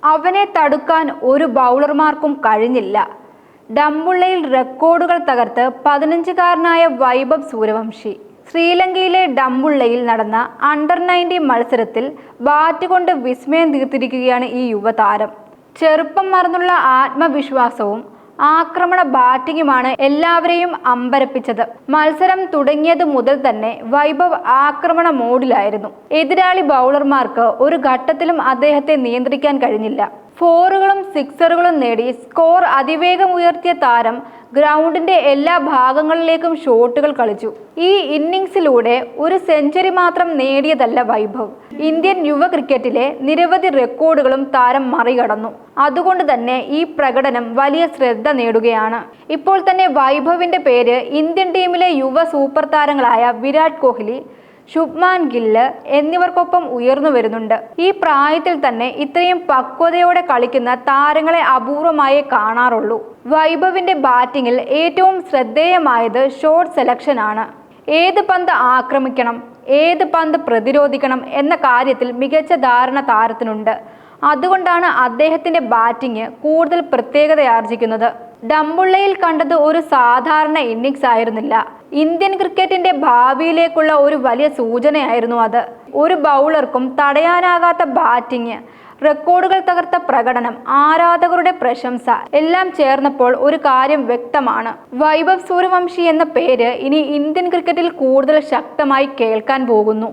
അവനെ തടുക്കാൻ ഒരു ബൗളർമാർക്കും കഴിഞ്ഞില്ല. ഡംബുള്ളയിൽ റെക്കോർഡുകൾ തകർത്ത് 15-കാരനായ വൈഭവ് സൂര്യവംശി. ശ്രീലങ്കയിലെ ഡംബുള്ളയിൽ നടന്ന അണ്ടർ-19 മത്സരത്തിൽ ബാറ്റ് കൊണ്ട് വിസ്മയം തീർത്തിരിക്കുകയാണ് ഈ യുവതാരം. ചെറുപ്പം മറന്നുള്ള ആത്മവിശ്വാസവും ആക്രമണ ബാറ്റിംഗുമാണ് എല്ലാവരെയും അമ്പരപ്പിച്ചത്. മത്സരം തുടങ്ങിയത് മുതൽ തന്നെ വൈഭവ് ആക്രമണ മോഡിലായിരുന്നു. എതിരാളി ബൗളർമാർക്ക് ഒരു ഘട്ടത്തിലും അദ്ദേഹത്തെ നിയന്ത്രിക്കാൻ കഴിഞ്ഞില്ല. ഫോറുകളും സിക്സറുകളും നേടി സ്കോർ അതിവേഗം ഉയർത്തിയ താരം ഗ്രൗണ്ടിന്റെ എല്ലാ ഭാഗങ്ങളിലേക്കും ഷോട്ടുകൾ കളിച്ചു. ഈ ഇന്നിംഗ്സിലൂടെ ഒരു സെഞ്ചുറി മാത്രം നേടിയതല്ല വൈഭവ്. ഇന്ത്യൻ യുവ ക്രിക്കറ്റിലെ നിരവധി റെക്കോർഡുകളും താരം മറികടന്നു. അതുകൊണ്ട് തന്നെ ഈ പ്രകടനം വലിയ ശ്രദ്ധ നേടുകയാണ്. ഇപ്പോൾ തന്നെ വൈഭവിന്റെ പേര് ഇന്ത്യൻ ടീമിലെ യുവ സൂപ്പർ താരങ്ങളായ വിരാട് കോഹ്ലി, ശുഭ്മാൻ ഗില്ല് എന്നിവർക്കൊപ്പം ഉയർന്നു വരുന്നുണ്ട്. ഈ പ്രായത്തിൽ തന്നെ ഇത്രയും പക്വതയോടെ കളിക്കുന്ന താരങ്ങളെ അപൂർവമായേ കാണാറുള്ളൂ. വൈഭവിന്റെ ബാറ്റിംഗിൽ ഏറ്റവും ശ്രദ്ധേയമായത് ഷോട്ട് സെലക്ഷൻ ആണ്. ഏത് പന്ത് ആക്രമിക്കണം, ഏത് പന്ത് പ്രതിരോധിക്കണം എന്ന കാര്യത്തിൽ മികച്ച ധാരണ താരത്തിനുണ്ട്. അതുകൊണ്ടാണ് അദ്ദേഹത്തിന്റെ ബാറ്റിംഗ് കൂടുതൽ പ്രത്യേകതയാർജിക്കുന്നത്. ഡംബുള്ളയിൽ കണ്ടത് ഒരു സാധാരണ ഇന്നിംഗ്സ് ആയിരുന്നില്ല. ഇന്ത്യൻ ക്രിക്കറ്റിന്റെ ഭാവിയിലേക്കുള്ള ഒരു വലിയ സൂചനയായിരുന്നു അത്. ഒരു ബൗളർക്കും തടയാനാകാത്ത ബാറ്റിംഗ്, റെക്കോർഡുകൾ തകർത്ത പ്രകടനം, ആരാധകരുടെ പ്രശംസ എല്ലാം ചേർന്നപ്പോൾ ഒരു കാര്യം വ്യക്തമാണ്. വൈഭവ് സൂര്യവംശി എന്ന പേര് ഇനി ഇന്ത്യൻ ക്രിക്കറ്റിൽ കൂടുതൽ ശക്തമായി കേൾക്കാൻ പോകുന്നു.